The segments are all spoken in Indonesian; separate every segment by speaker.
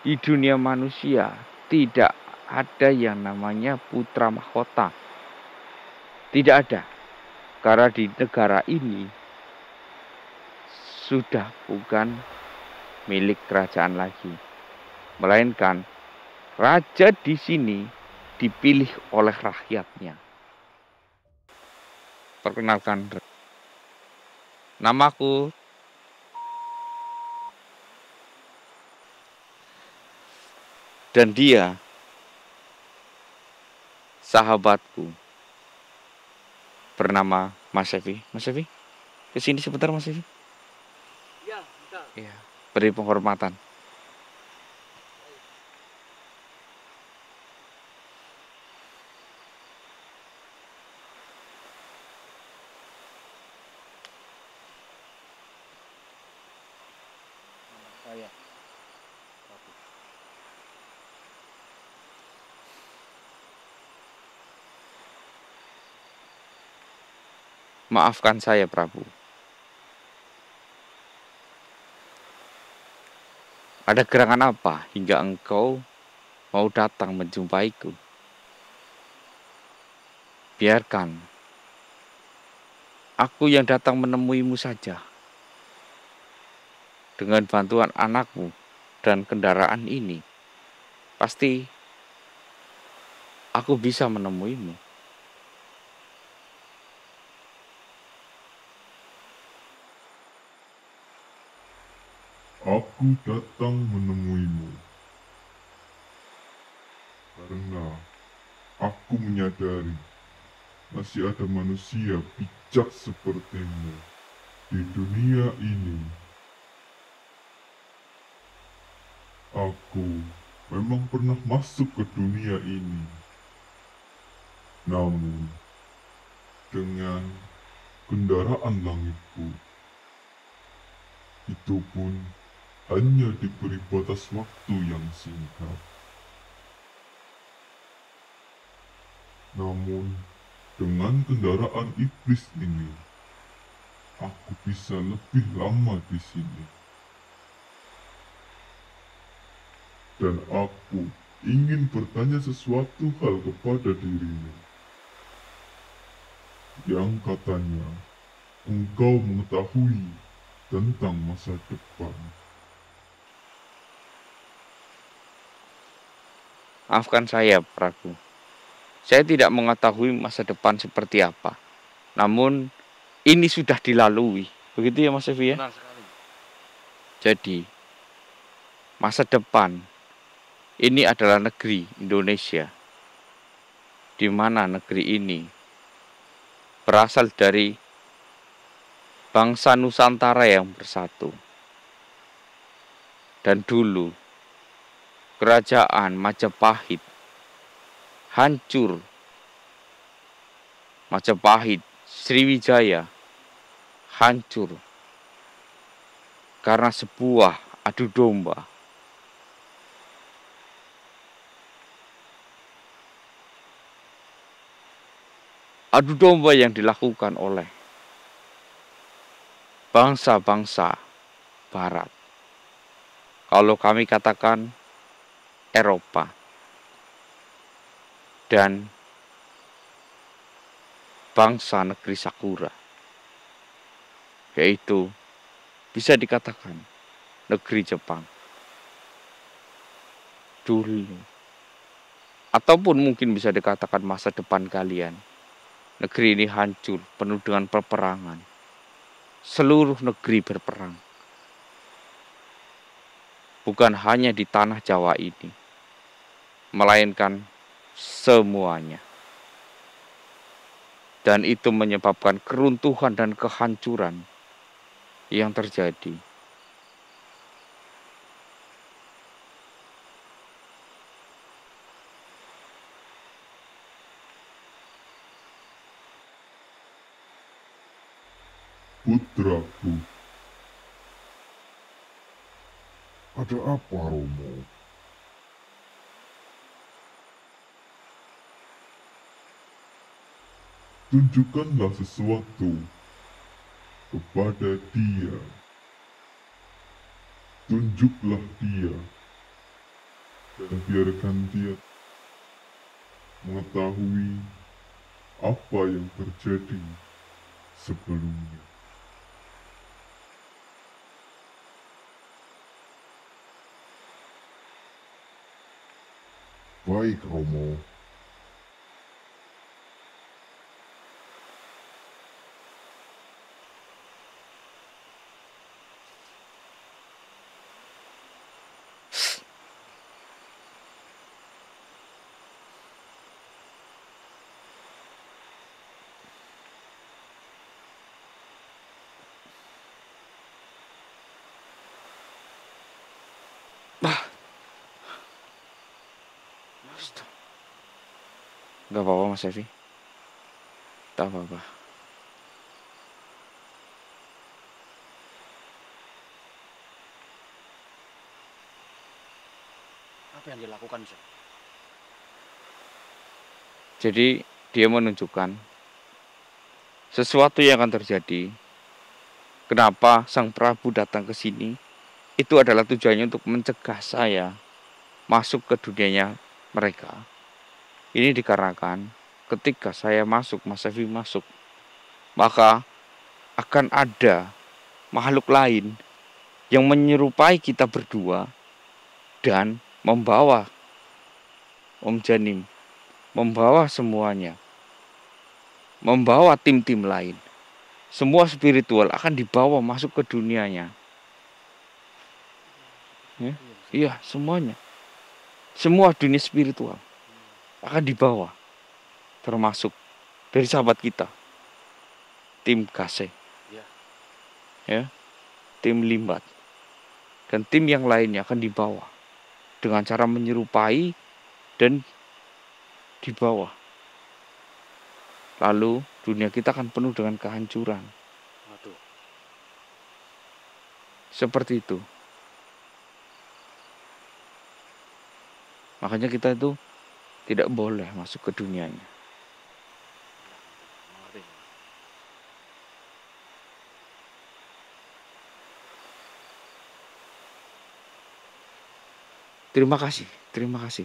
Speaker 1: Di dunia manusia tidak ada yang namanya putra mahkota. Tidak ada. Karena di negara ini sudah bukan milik kerajaan lagi. Melainkan raja di sini dipilih oleh rakyatnya. Perkenalkan, namaku dan dia sahabatku bernama Mas Evi. Mas Evi, kesini sebentar Mas Evi.
Speaker 2: Ya, bisa.
Speaker 1: Iya, beri penghormatan. Saya. Maafkan saya, Prabu. Ada gerangan apa hingga engkau mau datang menjumpaiku? Biarkan aku yang datang menemuimu saja. Dengan bantuan anakmu dan kendaraan ini, pasti aku bisa menemuimu.
Speaker 3: Aku datang menemuimu karena aku menyadari masih ada manusia bijak sepertimu di dunia ini. Aku memang pernah masuk ke dunia ini, namun dengan kendaraan langitku, itu pun hanya diberi batas waktu yang singkat. Namun, dengan kendaraan iblis ini, aku bisa lebih lama di sini. Dan aku ingin bertanya sesuatu hal kepada dirimu. Yang katanya, engkau mengetahui tentang masa depan.
Speaker 1: Maafkan saya, Prabu. Saya tidak mengetahui masa depan seperti apa. Namun, ini sudah dilalui. Begitu ya, Mas Evi ya?
Speaker 2: Benar sekali.
Speaker 1: Jadi, masa depan ini adalah negeri Indonesia, di mana negeri ini berasal dari bangsa Nusantara yang bersatu. Dan dulu, kerajaan Majapahit hancur. Majapahit, Sriwijaya hancur karena sebuah adu domba. Adu domba yang dilakukan oleh bangsa-bangsa Barat. Kalau kami katakan Eropa dan bangsa negeri Sakura, yaitu bisa dikatakan negeri Jepang dulu, ataupun mungkin bisa dikatakan masa depan kalian. Negeri ini hancur, penuh dengan peperangan. Seluruh negeri berperang, bukan hanya di tanah Jawa ini, melainkan semuanya. Dan itu menyebabkan keruntuhan dan kehancuran yang terjadi.
Speaker 3: Putraku, ada apa Romo? Tunjukkanlah sesuatu kepada dia. Tunjuklah dia dan biarkan dia mengetahui apa yang terjadi sebelumnya. Baik, Romo.
Speaker 1: Gak apa-apa Mas Evi. Tak apa-apa.
Speaker 2: Apa yang dilakukan, Syekh?
Speaker 1: Jadi dia menunjukkan sesuatu yang akan terjadi. Kenapa Sang Prabu datang ke sini? Itu adalah tujuannya untuk mencegah saya masuk ke dunianya mereka. Ini dikarenakan ketika saya masuk, Mas Evi masuk, maka akan ada makhluk lain yang menyerupai kita berdua dan membawa Om Janim, membawa semuanya, membawa tim-tim lain. Semua spiritual akan dibawa masuk ke dunianya. Ya? Iya, semuanya. Semua dunia spiritual akan dibawa. Termasuk dari sahabat kita. Tim Kase. Ya. Tim Limbat. Dan tim yang lainnya akan dibawa. Dengan cara menyerupai dan dibawa. Lalu dunia kita akan penuh dengan kehancuran.
Speaker 2: Waduh.
Speaker 1: Seperti itu. Makanya kita itu tidak boleh masuk ke dunianya. Terima kasih, terima kasih.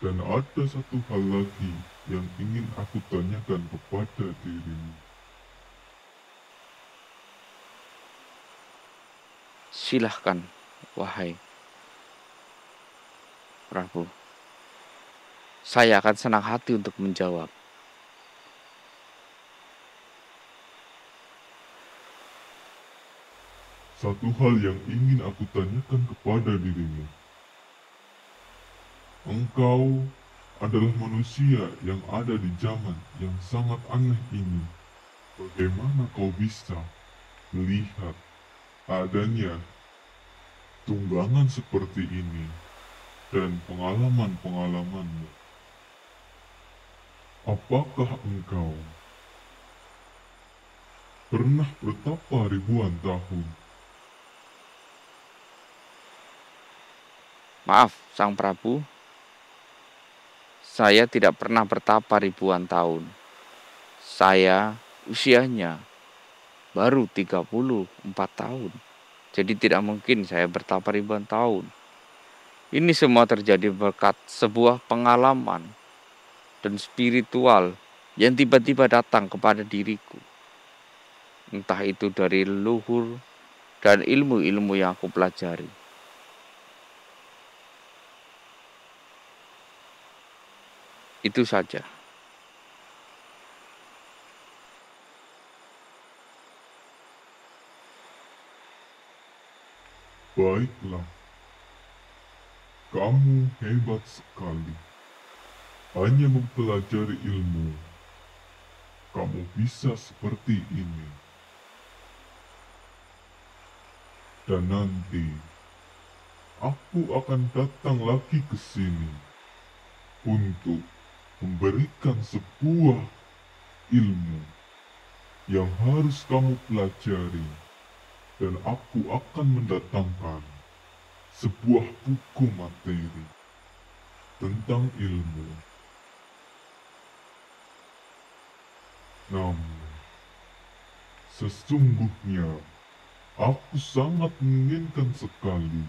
Speaker 3: Dan ada satu hal lagi yang ingin aku tanyakan kepada dirimu.
Speaker 1: Silahkan, wahai Prabu. Saya akan senang hati untuk menjawab.
Speaker 3: Satu hal yang ingin aku tanyakan kepada dirimu. Engkau adalah manusia yang ada di zaman yang sangat aneh ini. Bagaimana kau bisa melihat adanya tunggangan seperti ini dan pengalaman-pengalamanmu? Apakah engkau pernah bertapa ribuan tahun?
Speaker 1: Maaf, Sang Prabu. Saya tidak pernah bertapa ribuan tahun. Saya usianya baru 34 tahun. Jadi tidak mungkin saya bertapa ribuan tahun. Ini semua terjadi berkat sebuah pengalaman dan spiritual yang tiba-tiba datang kepada diriku. Entah itu dari leluhur dan ilmu-ilmu yang aku pelajari. Itu saja.
Speaker 3: Baiklah, kamu hebat sekali. Hanya mempelajari ilmu, kamu bisa seperti ini. Dan nanti, aku akan datang lagi ke sini untuk memberikan sebuah ilmu yang harus kamu pelajari. Dan aku akan mendatangkan sebuah buku materi tentang ilmu. Namun, sesungguhnya aku sangat menginginkan sekali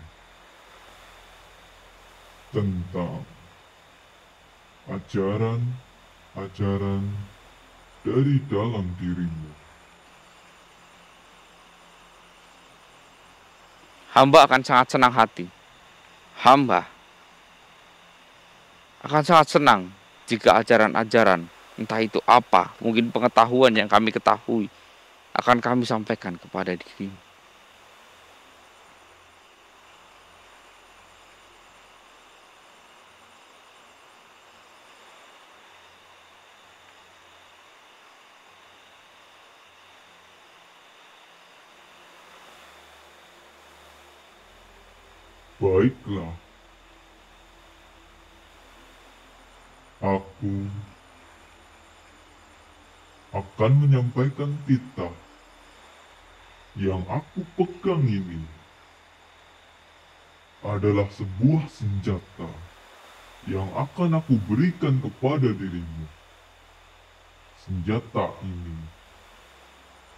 Speaker 3: tentang ajaran-ajaran dari dalam dirimu.
Speaker 1: Hamba akan sangat senang hati. Hamba akan sangat senang jika ajaran-ajaran, entah itu apa, mungkin pengetahuan yang kami ketahui, akan kami sampaikan kepada dirimu.
Speaker 3: Baiklah, aku akan menyampaikan titah yang aku pegang ini adalah sebuah senjata yang akan aku berikan kepada dirimu. Senjata ini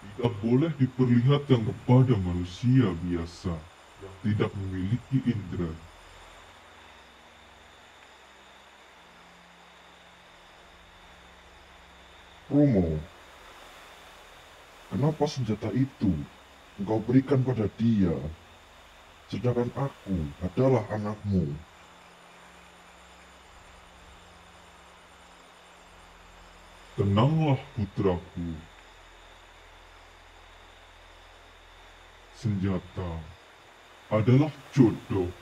Speaker 3: tidak boleh diperlihatkan kepada manusia biasa yang tidak memiliki indera.
Speaker 4: Romo, kenapa senjata itu engkau berikan pada dia, sedangkan aku adalah anakmu?
Speaker 3: Tenanglah putraku. Senjata adalah jodoh.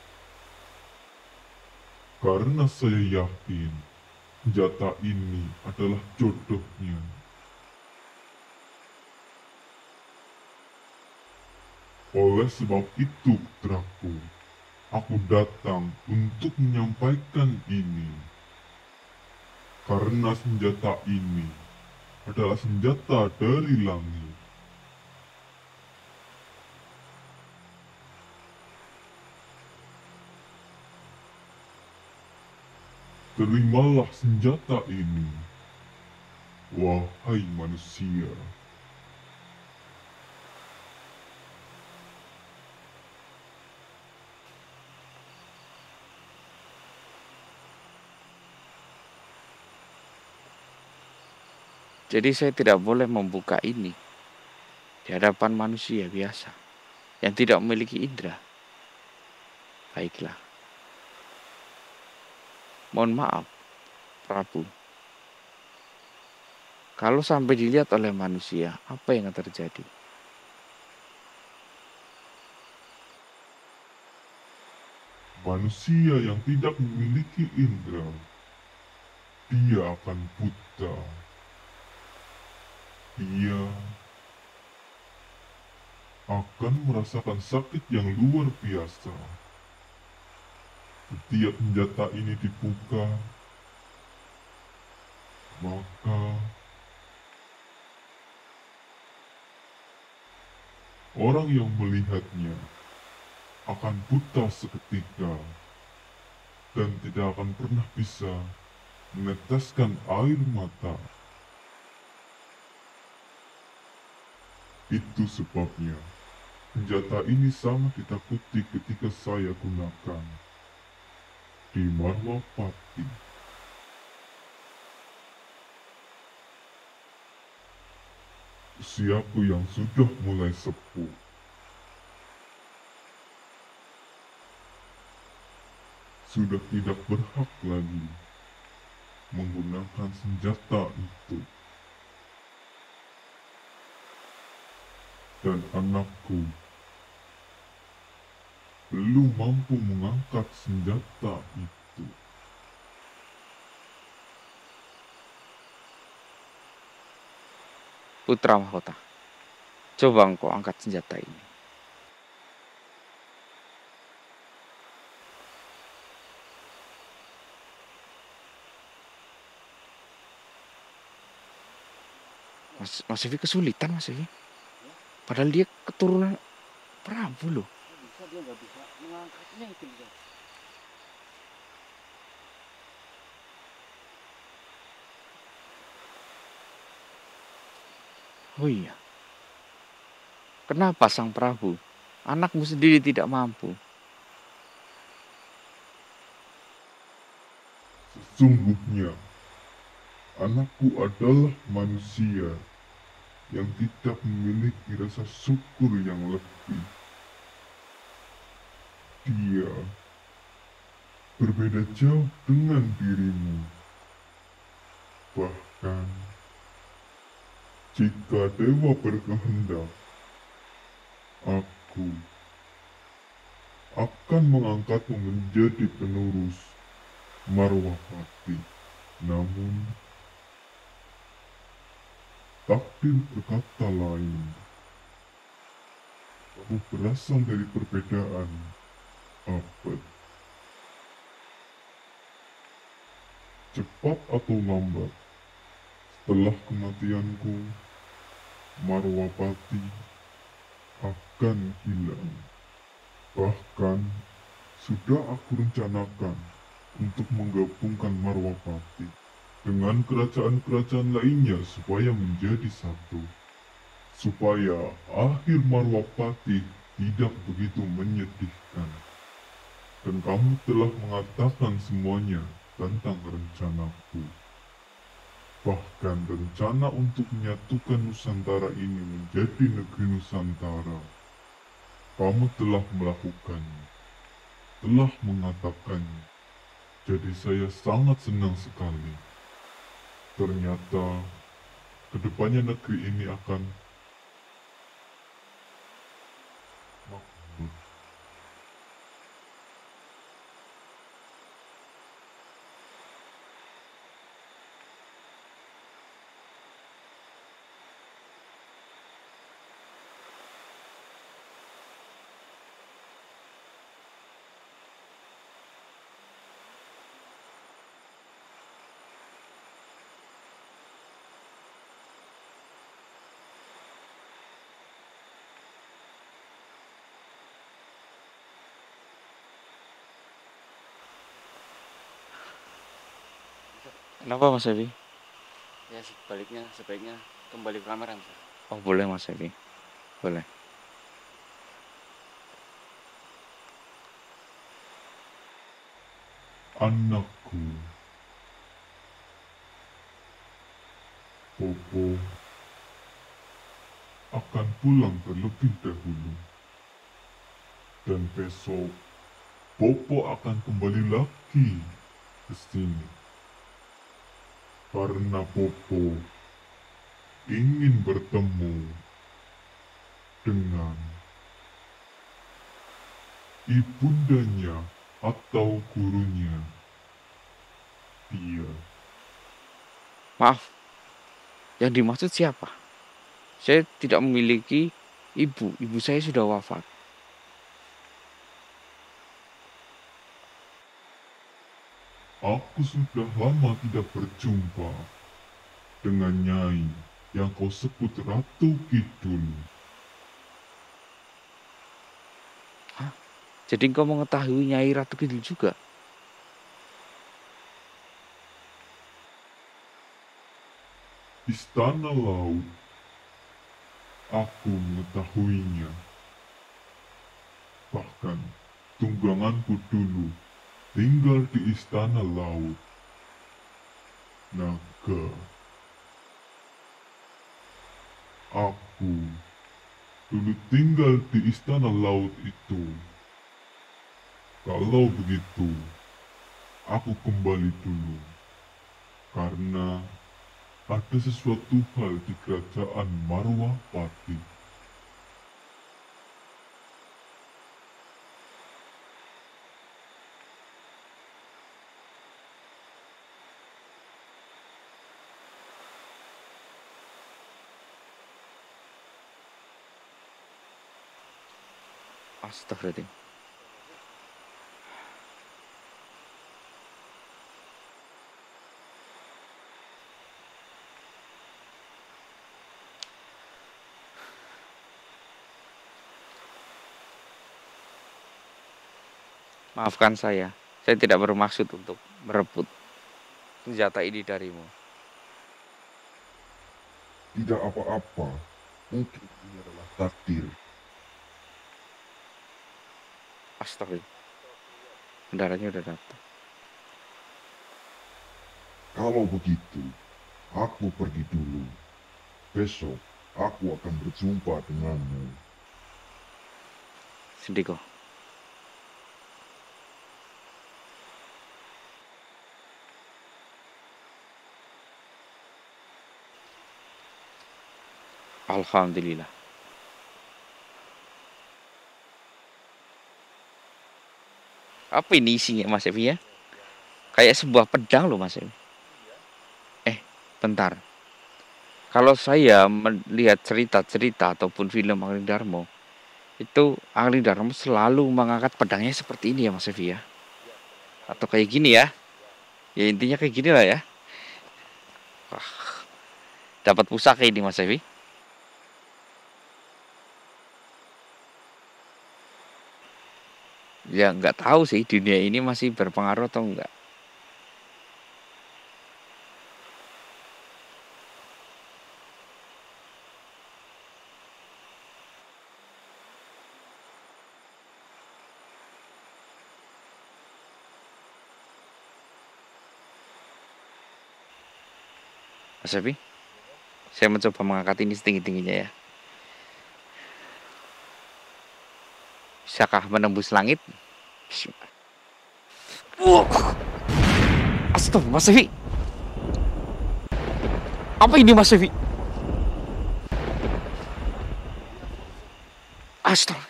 Speaker 3: Karena saya yakin senjata ini adalah jodohnya. Oleh sebab itu, putraku, aku datang untuk menyampaikan ini. Karena senjata ini adalah senjata dari langit. Terimalah senjata ini, wahai manusia.
Speaker 1: Jadi saya tidak boleh membuka ini di hadapan manusia biasa yang tidak memiliki indera. Baiklah. Mohon maaf, Prabu. Kalau sampai dilihat oleh manusia, apa yang akan terjadi?
Speaker 3: Manusia yang tidak memiliki indera, dia akan buta. Dia akan merasakan sakit yang luar biasa. Setiap senjata ini dibuka, maka orang yang melihatnya akan buta seketika dan tidak akan pernah bisa meneteskan air mata. Itu sebabnya senjata ini sangat ditakuti ketika saya gunakan di Marwapati. Usiaku yang sudah mulai sepuh, sudah tidak berhak lagi menggunakan senjata itu. Dan anakku belum mampu mengangkat senjata itu.
Speaker 1: Putra Mahkota, coba engkau angkat senjata ini. Mas Evi kesulitan, Mas Evi. Padahal dia keturunan Prabu loh.
Speaker 2: Bisa dia nggak bisa mengangkatnya itu bisa.
Speaker 1: Oh iya, kenapa Sang Prabu? Anakmu sendiri tidak mampu.
Speaker 3: Sesungguhnya, anakku adalah manusia yang tidak memiliki rasa syukur yang lebih. Dia berbeda jauh dengan dirimu. Bahkan, jika dewa berkehendak, aku akan mengangkatmu menjadi penerus Marwapati. Namun, takdir berkata lain. Kamu berasal dari perbedaan abad. Cepat atau lambat, setelah kematianku, Marwapati akan hilang. Bahkan, sudah aku rencanakan untuk menggabungkan Marwapati dengan kerajaan-kerajaan lainnya supaya menjadi satu. Supaya akhir Marwapati tidak begitu menyedihkan. Dan kamu telah mengatakan semuanya tentang rencanaku. Bahkan rencana untuk menyatukan Nusantara ini menjadi negeri Nusantara. Kamu telah melakukannya, telah mengatakannya. Jadi saya sangat senang sekali. Ternyata kedepannya negeri ini akan makmur.
Speaker 1: Kenapa Mas Evi?
Speaker 2: Ya sebaiknya kembali ke kamar, Sir.
Speaker 1: Oh boleh Mas Evi, boleh.
Speaker 3: Anakku, Bopo akan pulang terlebih dahulu. Dan besok, Bopo akan kembali lagi ke sini. Karena Bopo ingin bertemu dengan ibundanya atau gurunya. Dia
Speaker 1: Maaf, yang dimaksud siapa? Saya tidak memiliki ibu. Ibu saya sudah wafat.
Speaker 3: Aku sudah lama tidak berjumpa dengan Nyai yang kau sebut Ratu Kidul.
Speaker 1: Jadi engkau mengetahui Nyai Ratu Kidul juga?
Speaker 3: Istana Laut, aku mengetahuinya. Bahkan tungganganku dulu tinggal di Istana Laut. Naga, aku dulu tinggal di Istana Laut itu. Kalau begitu, aku kembali dulu. Karena ada sesuatu hal di kerajaan Marwapati.
Speaker 1: Astagfirullahaladzim. Maafkan saya tidak bermaksud untuk merebut senjata ini darimu.
Speaker 4: Tidak apa-apa. Mungkin ini adalah takdir.
Speaker 1: Astagfirullah. Kendaraannya udah datang.
Speaker 4: Kalau begitu, aku pergi dulu. Besok, aku akan berjumpa denganmu.
Speaker 1: Sendiko. Alhamdulillah. Apa ini isinya Mas Evi ya? Kayak sebuah pedang loh Mas Evi. Bentar. Kalau saya melihat cerita-cerita ataupun film Angling Darmo, itu Angling Darmo selalu mengangkat pedangnya seperti ini ya Mas Evi ya. Atau kayak gini ya. Ya intinya kayak gini lah ya. Wah, dapat pusaka ini Mas Evi. Ya nggak tahu sih dunia ini masih berpengaruh atau enggak. Mas Evi, saya mencoba mengangkat ini setinggi-tingginya ya. Bisakah menembus langit? Astaga, Mas Evi. Apa ini Mas Evi? Astaga.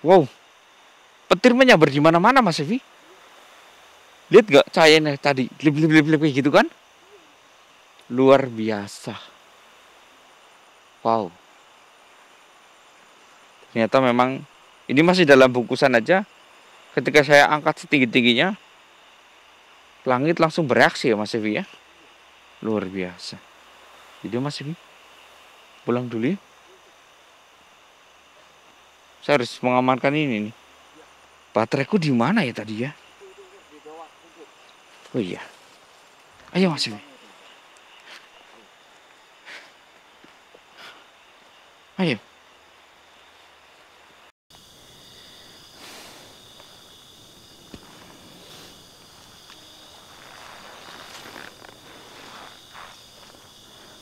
Speaker 1: Wow. Petir menyambar di mana-mana Mas Evi. Lihat gak cahayanya tadi? Lip kayak gitu kan? Luar biasa. Wow. Ternyata memang ini masih dalam bungkusan aja. Ketika saya angkat setinggi-tingginya, langit langsung bereaksi ya Mas Evi ya. Luar biasa. Jadi Mas Evi, pulang dulu ya. Saya harus mengamankan ini nih. Bateraiku di mana ya tadi ya? Oh iya. Ayo Mas Evi. Ayo.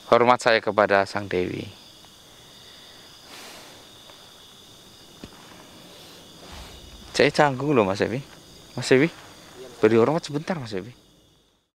Speaker 1: Hormat saya kepada Sang Dewi. Saya canggung loh Mas Evi. Mas Evi, beri hormat sebentar Mas Evi.